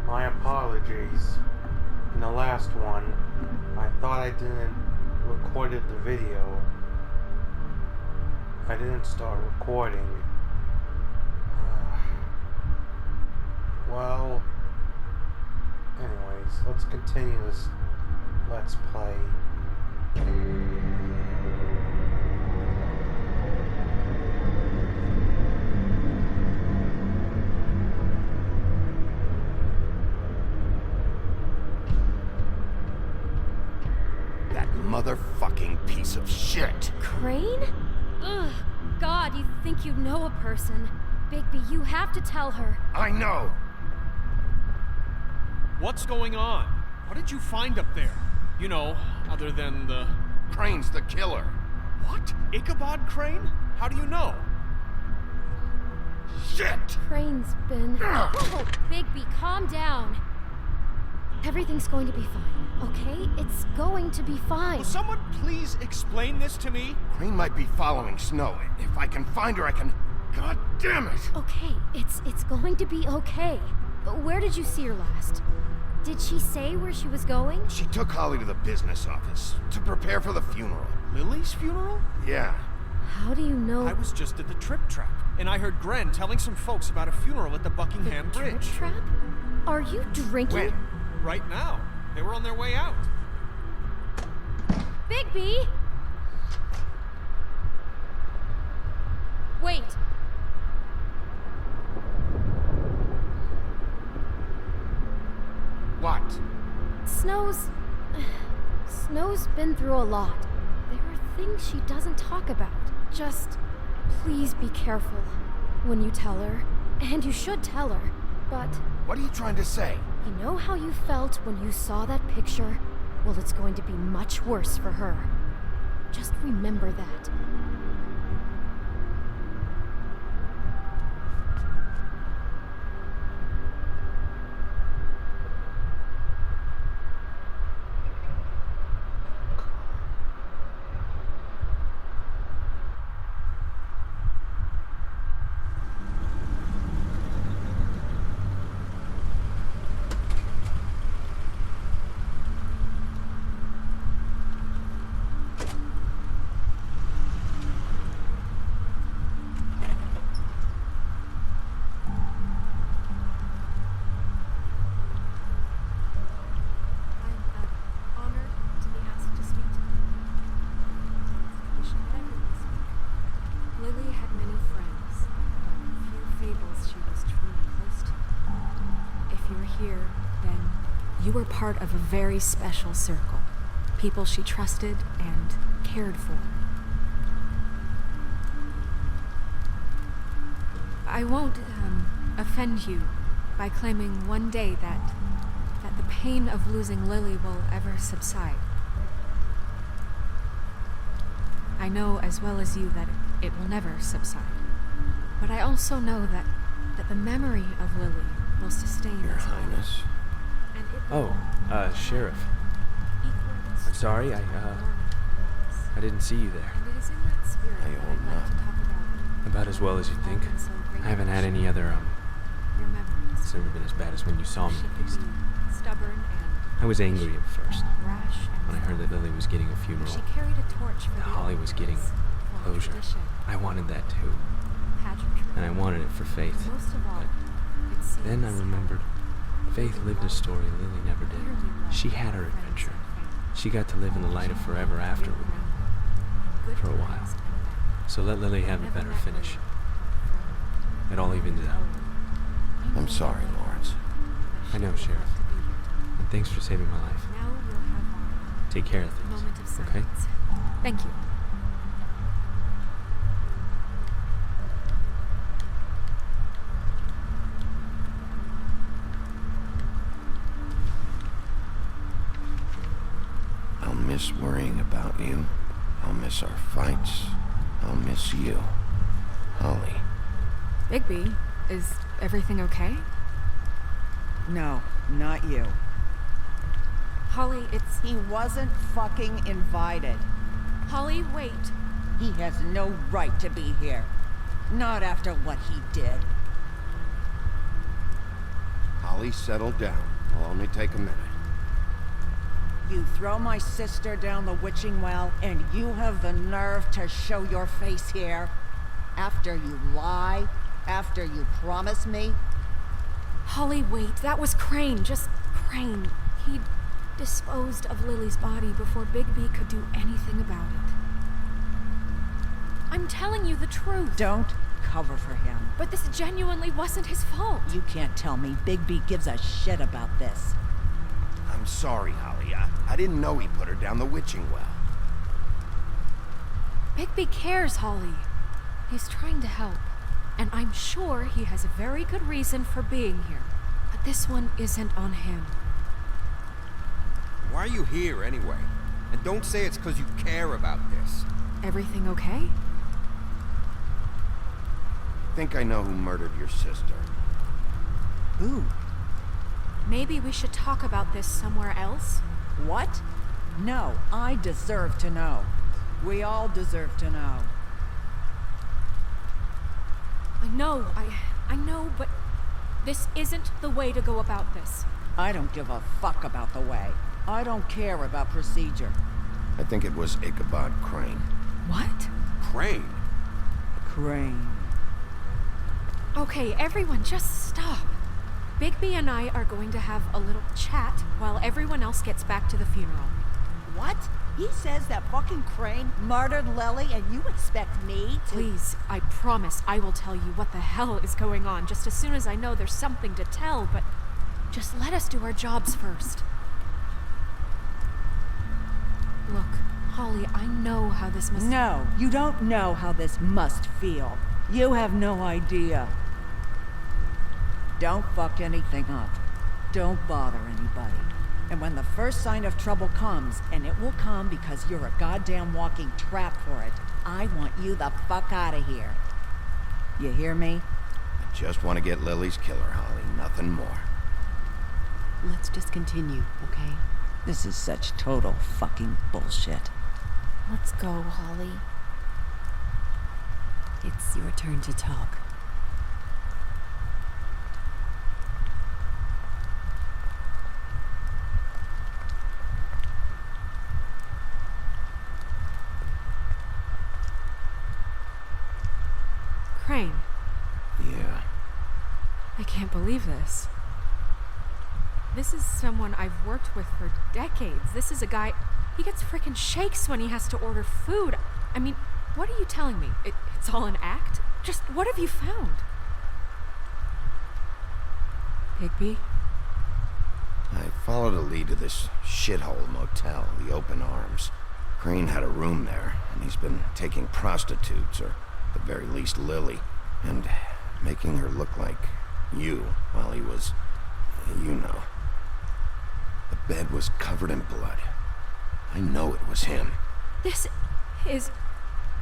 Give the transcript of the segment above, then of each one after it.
My apologies. In the last one, I thought I didn't recorded the video. I didn't start recording. Well, anyways, let's continue this Let's Play. That motherfucking piece of shit! Crane? Ugh. God, you think you know a person. Bigby, you have to tell her. I know! What's going on? What did you find up there? You know, other than the... Crane's the killer. What? Ichabod Crane? How do you know? Shit! Crane's been... Oh, Bigby, calm down. Everything's going to be fine, okay? It's going to be fine. Will someone please explain this to me? Crane might be following Snow. If I can find her, I can... God damn it! Okay, it's going to be okay. Where did you see her last? Did she say where she was going? She took Holly to the business office to prepare for the funeral. Lily's funeral? Yeah. How do you know? I was just at the Trip Trap, and I heard Gren telling some folks about a funeral at the Buckingham the Bridge. Trip Trap? Are you drinking? When? Right now. They were on their way out. Bigby! Wait. What? Snow's been through a lot. There are things she doesn't talk about. Just please be careful when you tell her. And you should tell her. But What are you trying to say? you know how you felt when you saw that picture? Well, it's going to be much worse for her. Just remember that. Lily had many friends, but few fables she was truly close to. If you're here, then you were part of a very special circle. People she trusted and cared for. I won't offend you by claiming one day that the pain of losing Lily will ever subside. I know as well as you that it will never subside. But I also know that the memory of Lily will sustain Your us all. Highness. And it will Sheriff. equal I'm sorry, I didn't see you there. And it is in that spirit I that own I'd like to none. talk about About as well as you think. all been so great I haven't had any other, your memories. it's never been as bad as when you saw me, She at can least. be stubborn and I was angry at first, rash and when I heard that Lily was getting a funeral. She carried a torch for That the Holly was getting for closure. tradition, I wanted that too, pageantry. and I wanted it for Faith. Most of all, But it seems then I remembered Faith lived a story Lily never did. She had her adventure. She got to live in the light of forever after for a while. So let Lily have a better finish. It all evens out. I'm sorry, Lawrence. I know, Sheriff. And thanks for saving my life. Now we'll have Take care of our moment of things, silence. okay? Thank you. I'll miss worrying about you. I'll miss our fights. I'll miss you. Holly. Bigby, is everything okay? No, not you. Holly, it's... He wasn't fucking invited. Holly, wait. He has no right to be here. Not after what he did. Holly? Holly, settle down. I'll only take a minute. You throw my sister down the witching well, and you have the nerve to show your face here? After you lie? After you promise me? Holly, wait. That was Crane. Just Crane. He'd disposed of Lily's body before Bigby could do anything about it. I'm telling you the truth. Don't cover for him. But this genuinely wasn't his fault. You can't tell me Bigby gives a shit about this. I'm sorry, Holly. I didn't know he put her down the witching well. Bigby cares, Holly. He's trying to help. And I'm sure he has a very good reason for being here. But this one isn't on him. Why are you here anyway? And don't say it's because you care about this. Everything okay? Think I know who murdered your sister. Who? Maybe we should talk about this somewhere else? What? No, I deserve to know. We all deserve to know. I know, but this isn't the way to go about this. I don't give a fuck about the way. I don't care about procedure. I think it was Ichabod Crane. What? Crane? Crane. Okay, everyone, just stop. Bigby and I are going to have a little chat while everyone else gets back to the funeral. What? He says that fucking Crane murdered Lily and you expect me to— Please, I promise I will tell you what the hell is going on just as soon as I know there's something to tell, but just let us do our jobs first. Look, Holly, I know how this must— No, you don't know how this must feel. You have no idea. Don't fuck anything up. Don't bother anybody. And when the first sign of trouble comes, and it will come because you're a goddamn walking trap for it, I want you the fuck out of here. You hear me? I just want to get Lily's killer, Holly. Nothing more. Let's just continue, okay? This is such total fucking bullshit. Let's go, Holly. It's your turn to talk. Crane. Yeah. I can't believe this. This is someone I've worked with for decades. This is a guy... He gets frickin' shakes when he has to order food. I mean, what are you telling me? It's all an act? Just what have you found? Bigby? I followed a lead to this shithole motel, the Open Arms. Crane had a room there, and he's been taking prostitutes, or at the very least Lily, and making her look like you while he was, you know. The bed was covered in blood. I know it was him. This is...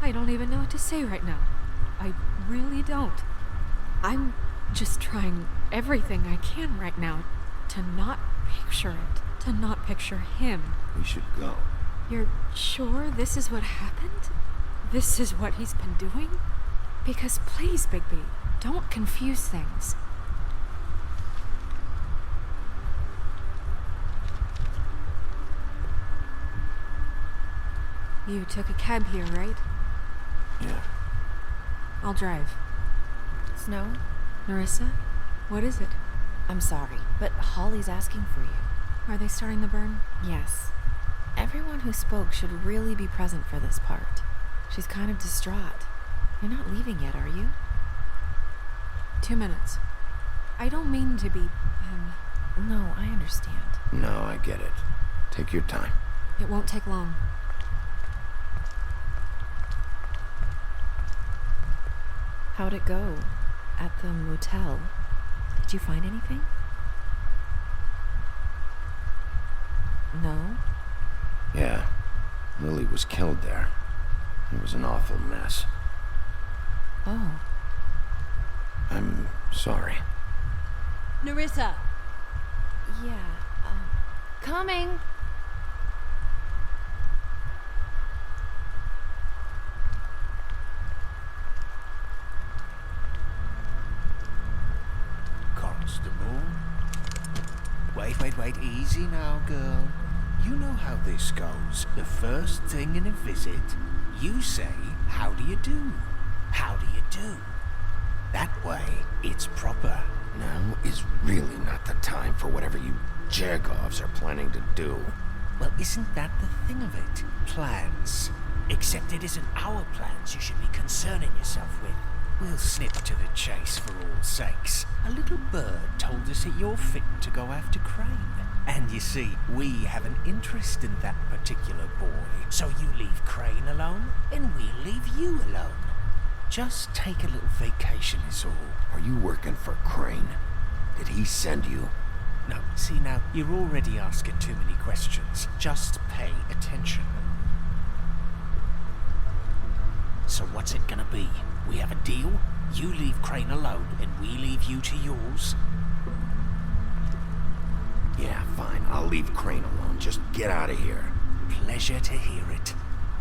I don't even know what to say right now. I really don't. I'm just trying everything I can right now to not picture it, to not picture him. We should go. You're sure this is what happened? This is what he's been doing? Because please, Bigby, don't confuse things. You took a cab here, right? Yeah. I'll drive. Snow? Nerissa? What is it? I'm sorry, but Holly's asking for you. Are they starting the burn? Yes. Everyone who spoke should really be present for this part. She's kind of distraught. You're not leaving yet, are you? 2 minutes. I don't mean to be, No, I understand. No, I get it. Take your time. It won't take long. How'd it go? At the motel? Did you find anything? No? Yeah. Lily was killed there. It was an awful mess. Oh. I'm sorry. Nerissa! Yeah, coming! Constable, Wait, easy now, girl. You know how this goes. The first thing in a visit, you say, how do you do? How do you do? That way, it's proper. Now is really not the time for whatever you Jergovs are planning to do. Well, isn't that the thing of it? Plans. Except it isn't our plans you should be concerning yourself with. We'll snip to the chase for all sakes. A little bird told us that you're fit to go after Crane. And you see, we have an interest in that particular boy. So you leave Crane alone, and we'll leave you alone. Just take a little vacation is all. Are you working for Crane? Did he send you? No, see now, you're already asking too many questions. Just pay attention. So what's it gonna be? We have a deal? You leave Crane alone, and we leave you to yours? Yeah, fine. I'll leave Crane alone. Just get out of here. Pleasure to hear it.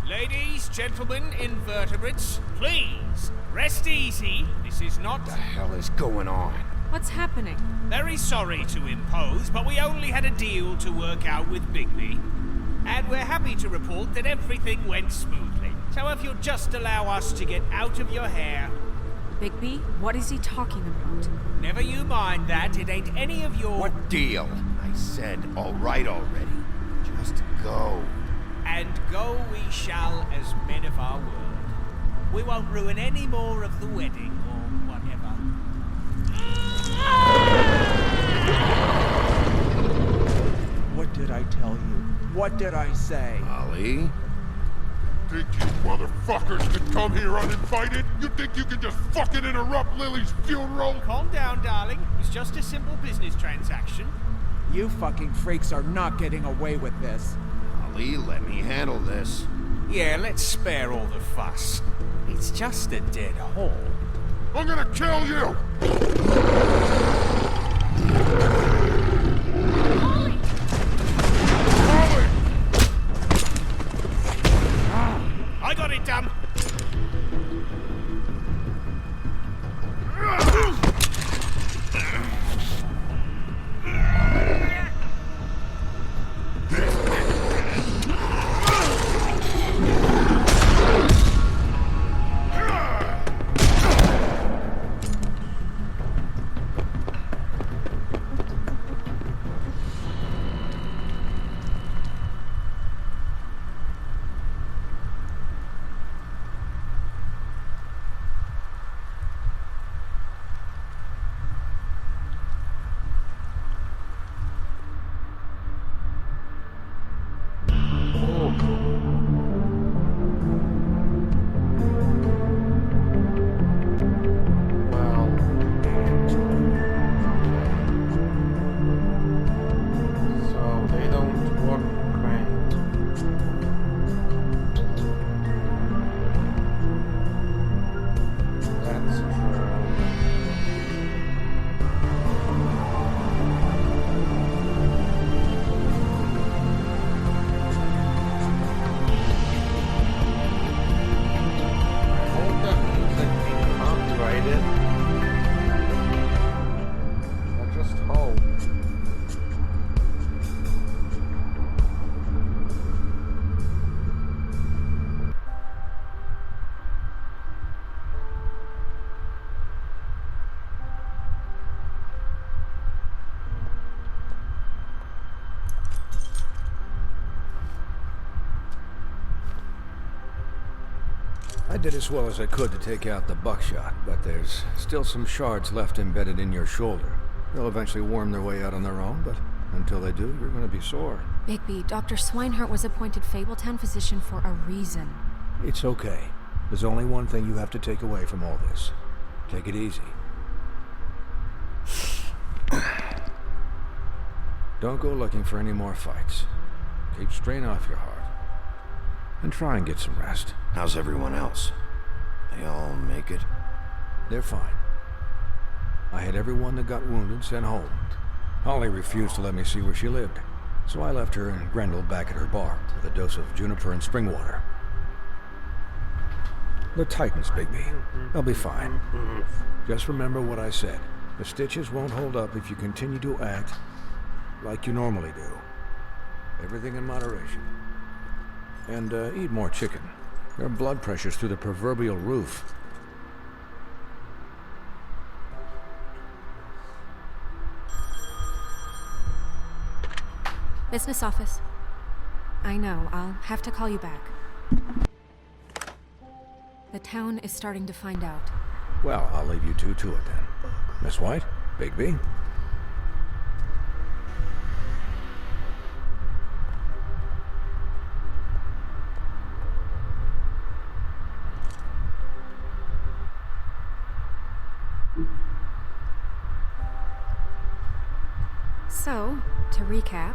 Ladies, gentlemen, invertebrates, please, rest easy. This is not... What the hell is going on? What's happening? Very sorry to impose, but we only had a deal to work out with Bigby. And we're happy to report that everything went smoothly. So if you'll just allow us to get out of your hair... Bigby, what is he talking about? Never you mind that, it ain't any of your... What deal? I said all right already. Just go. And go we shall as men of our word. We won't ruin any more of the wedding or whatever. What did I tell you? What did I say? Ollie? Think you motherfuckers can come here uninvited? You think you can just fucking interrupt Lily's funeral? Calm down, darling. It was just a simple business transaction. You fucking freaks are not getting away with this. Ollie, let me handle this. Yeah, let's spare all the fuss. It's just a dead hole. I'm gonna kill you! I got it done. I did as well as I could to take out the buckshot, but there's still some shards left embedded in your shoulder. They'll eventually worm their way out on their own, but until they do, you're gonna be sore. Bigby, Dr. Swinehart was appointed Fabletown physician for a reason. It's okay. There's only one thing you have to take away from all this. Take it easy. Don't go looking for any more fights. Keep strain off your heart. And try and get some rest. How's everyone else? They all make it? They're fine. I had everyone that got wounded sent home. Holly refused to let me see where she lived, so I left her and Grendel back at her bar with a dose of juniper and spring water. The Titans, Bigby. They'll be fine. Just remember what I said. The stitches won't hold up if you continue to act, like you normally do. Everything in moderation. And eat more chicken. Your blood pressure's through the proverbial roof. Business office. I know, I'll have to call you back. The town is starting to find out. Well, I'll leave you two to it then. Miss White, Bigby. So, to recap,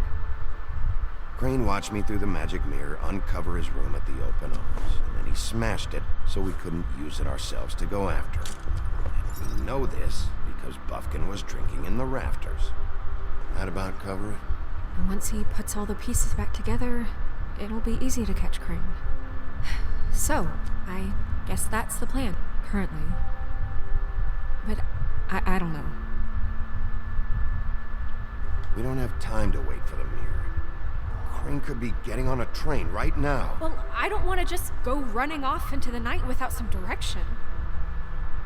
Crane watched me through the magic mirror uncover his room at the open arms, and then he smashed it so we couldn't use it ourselves to go after him. And we know this because Buffkin was drinking in the rafters. That about cover it? and once he puts all the pieces back together, it'll be easy to catch Crane. So, I guess that's the plan, currently. But I don't know. We don't have time to wait for the mirror. Crane could be getting on a train right now. Well, I don't want to just go running off into the night without some direction.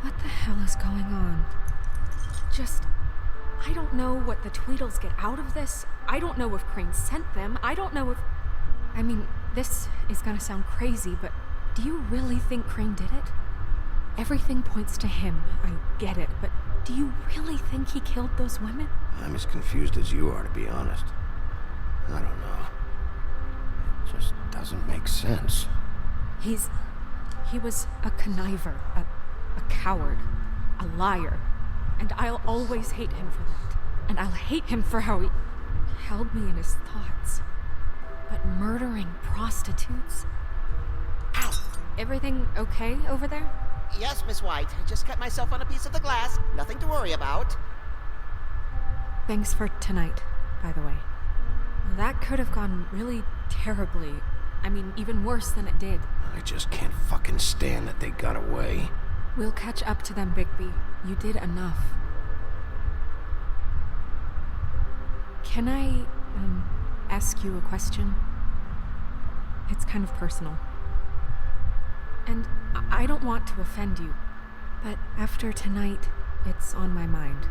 What the hell is going on? I don't know what the Tweedles get out of this. I don't know if Crane sent them. I don't know if... I mean, this is gonna sound crazy, but do you really think Crane did it? Everything points to him. I get it, but do you really think he killed those women? I'm as confused as you are, to be honest. I don't know. It just doesn't make sense. He was a conniver, a coward, a liar. And I'll always hate him for that. And I'll hate him for how he held me in his thoughts. But murdering prostitutes? Ow! Everything okay over there? Yes, Miss White. I just cut myself on a piece of the glass. Nothing to worry about. Thanks for tonight, by the way. That could have gone really terribly. I mean, even worse than it did. I just can't fucking stand that they got away. We'll catch up to them, Bigby. You did enough. Can I, ask you a question? It's kind of personal. And I don't want to offend you, but after tonight, it's on my mind.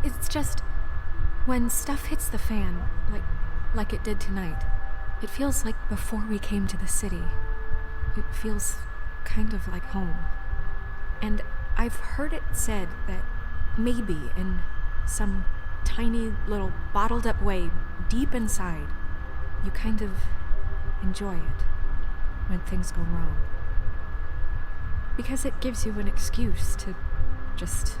It's just, when stuff hits the fan, like it did tonight, it feels like before we came to the city. It feels kind of like home. And I've heard it said that maybe in some tiny little bottled up way deep inside, you kind of enjoy it when things go wrong. Because it gives you an excuse to just,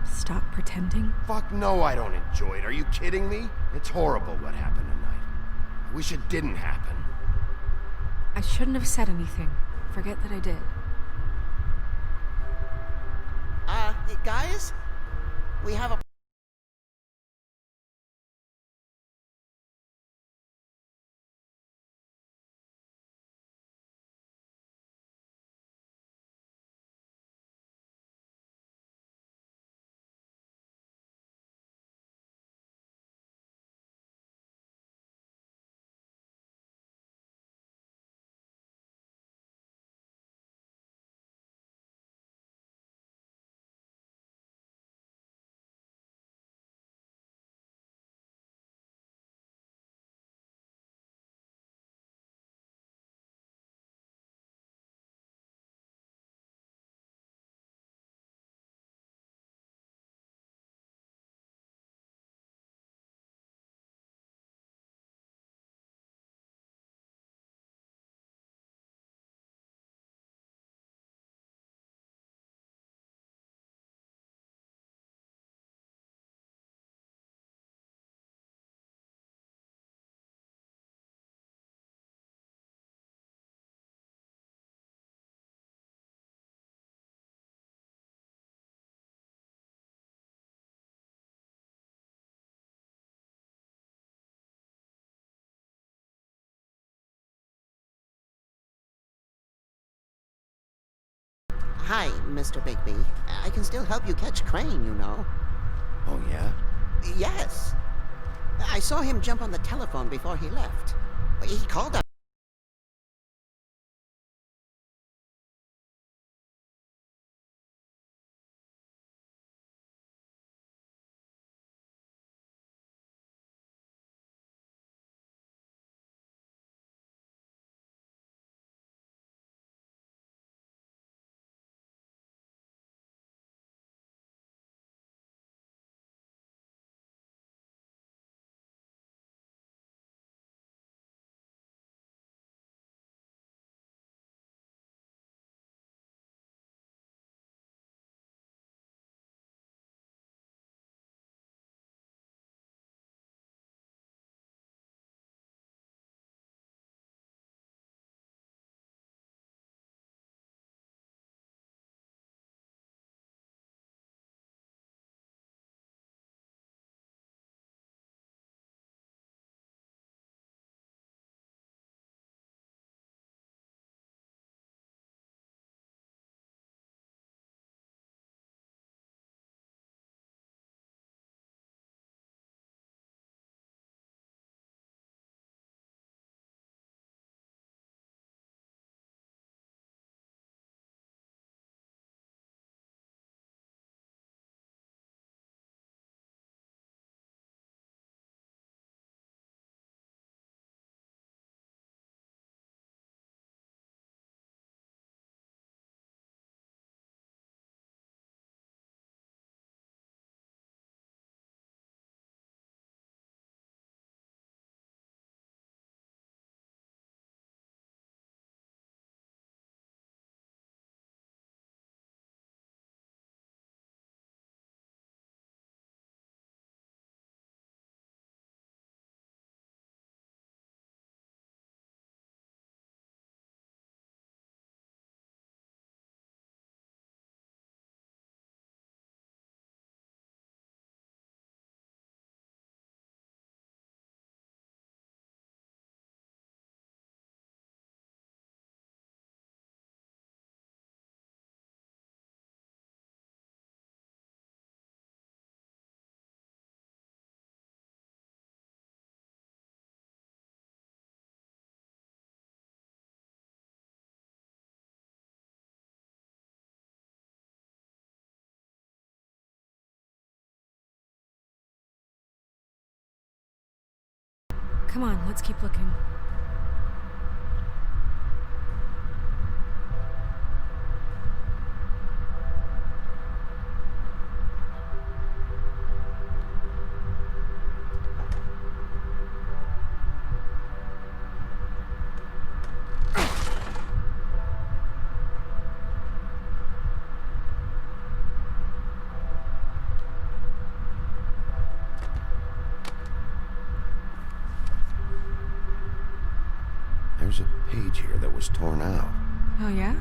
stop pretending. Fuck no, I don't enjoy it. Are you kidding me? It's horrible what happened tonight. I wish it didn't happen. I shouldn't have said anything. Forget that I did. Guys? We have a Hi, Mr. Bigby. I can still help you catch Crane, you know. Oh, yeah? Yes. I saw him jump on the telephone before he left. He called up. Come on, let's keep looking. There's a page here that was torn out. Oh, yeah?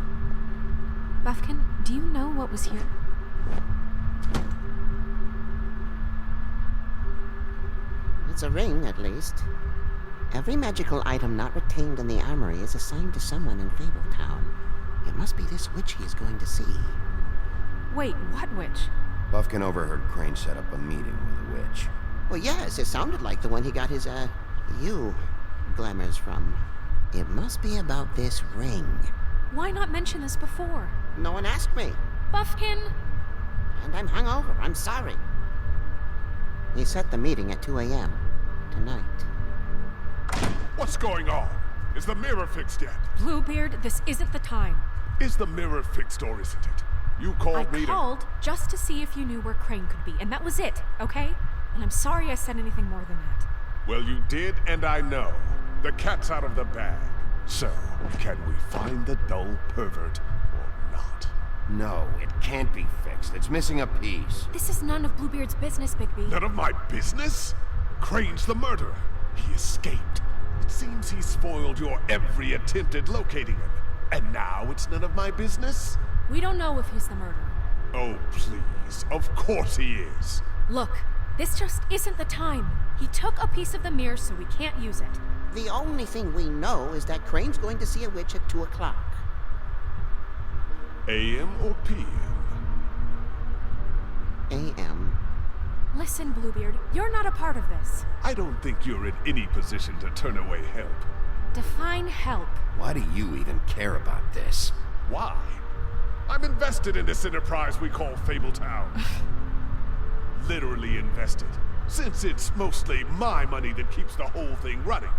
Buffkin, do you know what was here? It's a ring, at least. Every magical item not retained in the armory is assigned to someone in Fabletown. It must be this witch he is going to see. Wait, what witch? Buffkin overheard Crane set up a meeting with a witch. Well, yes, it sounded like the one he got his, glamours from. It must be about this ring. Why not mention this before? No one asked me. Buffkin! And I'm hungover. I'm sorry. He set the meeting at 2 a.m. tonight. What's going on? Is the mirror fixed yet? Bluebeard, this isn't the time. Is the mirror fixed or isn't it? You called me to... I called just to see if you knew where Crane could be, and that was it, okay? And I'm sorry I said anything more than that. Well, you did, and I know. The cat's out of the bag. So, can we find the dull pervert or not? No, it can't be fixed. It's missing a piece. This is none of Bluebeard's business, Bigby. None of my business? Crane's the murderer. He escaped. It seems he spoiled your every attempt at locating him. And now it's none of my business? We don't know if he's the murderer. Oh, please. Of course he is. Look, this just isn't the time. He took a piece of the mirror, so we can't use it. The only thing we know is that Crane's going to see a witch at 2 o'clock. AM or PM? AM. Listen, Bluebeard, you're not a part of this. I don't think you're in any position to turn away help. Define help. Why do you even care about this? Why? I'm invested in this enterprise we call Fabletown. Literally invested. Since it's mostly my money that keeps the whole thing running.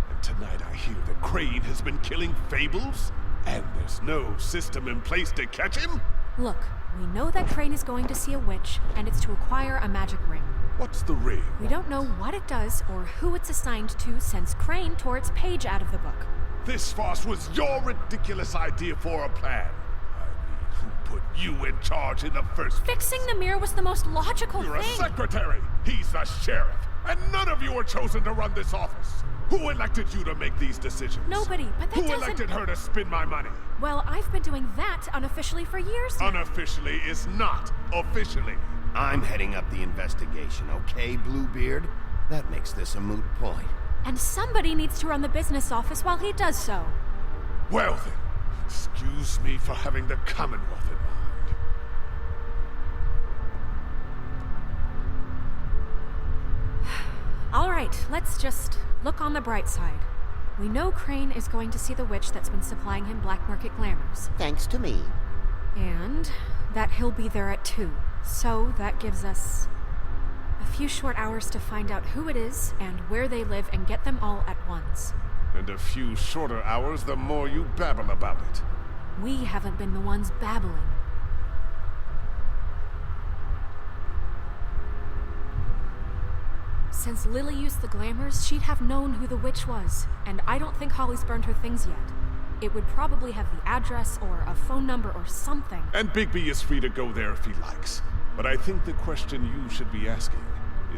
And tonight I hear that Crane has been killing Fables? And there's no system in place to catch him? Look, we know that Crane is going to see a witch, and it's to acquire a magic ring. What's the ring? We don't know what it does or who it's assigned to since Crane tore its page out of the book. This farce was your ridiculous idea for a plan. I mean, who put you in charge in the first place? Fixing the mirror was the most logical You're thing. a secretary. He's the sheriff. And none of you were chosen to run this office. Who elected you to make these decisions? Nobody, but that Who doesn't... elected her to spend my money? Well, I've been doing that unofficially for years now. Unofficially is not officially. I'm heading up the investigation, okay, Bluebeard? That makes this a moot point. And somebody needs to run the business office while he does so. Well then, excuse me for having the Commonwealth in mind. All right, let's just look on the bright side. We know Crane is going to see the witch that's been supplying him black market glamours. Thanks to me. And that he'll be there at 2. So that gives us a few short hours to find out who it is and where they live and get them all at once. And a few shorter hours the more you babble about it. We haven't been the ones babbling. Since Lily used the glamours, she'd have known who the witch was, and I don't think Holly's burned her things yet. It would probably have the address or a phone number or something. And Bigby is free to go there if he likes. But I think the question you should be asking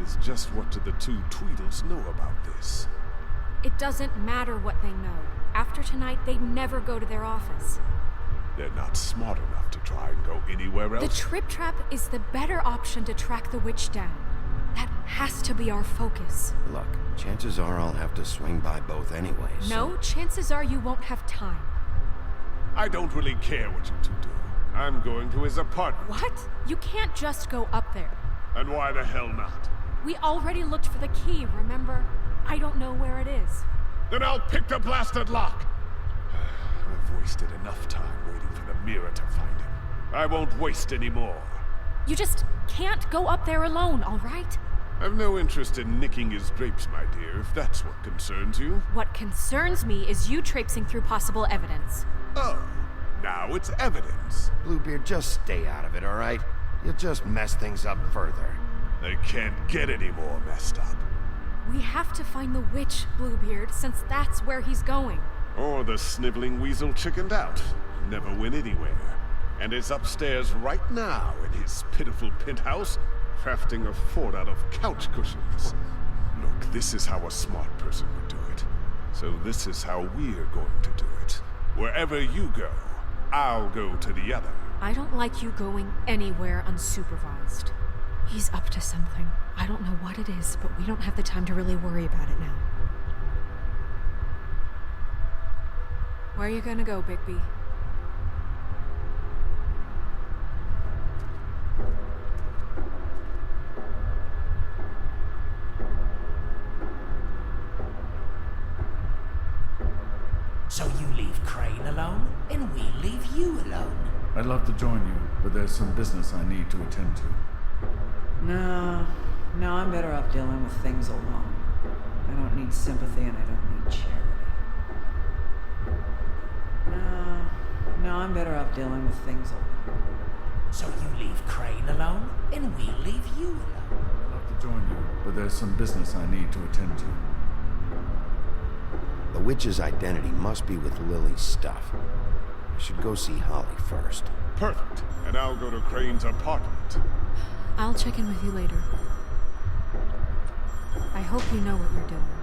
is just what do the two Tweedles know about this? It doesn't matter what they know. After tonight, they'd never go to their office. They're not smart enough to try and go anywhere else. The Trip Trap is the better option to track the witch down. That has to be our focus. Look, chances are I'll have to swing by both anyways. No, chances are you won't have time. I don't really care what you two do. I'm going to his apartment. What? You can't just go up there. And why the hell not? We already looked for the key, remember? I don't know where it is. Then I'll pick the blasted lock! I've wasted enough time waiting for the mirror to find him. I won't waste any more. You just can't go up there alone, all right? I've no interest in nicking his drapes, my dear, if that's what concerns you. What concerns me is you traipsing through possible evidence. Oh, now it's evidence. Bluebeard, just stay out of it, all right? You'll just mess things up further. They can't get any more messed up. We have to find the witch, Bluebeard, since that's where he's going. Or the sniveling weasel chickened out. Never went anywhere. And is upstairs right now in his pitiful penthouse, crafting a fort out of couch cushions. Look, this is how a smart person would do it. So this is how we're going to do it. Wherever you go, I'll go to the other. I don't like you going anywhere unsupervised. He's up to something. I don't know what it is, but we don't have the time to really worry about it now. Where are you gonna go, Bigby? So you leave Crane alone, and we leave you alone. I'd love to join you, but there's some business I need to attend to. No, I'm better off dealing with things alone. I don't need sympathy and I don't need charity. No, I'm better off dealing with things alone. So you leave Crane alone, and we leave you alone. I'd love to join you, but there's some business I need to attend to. The witch's identity must be with Lily's stuff. I should go see Holly first. Perfect. And I'll go to Crane's apartment. I'll check in with you later. I hope you know what you're doing.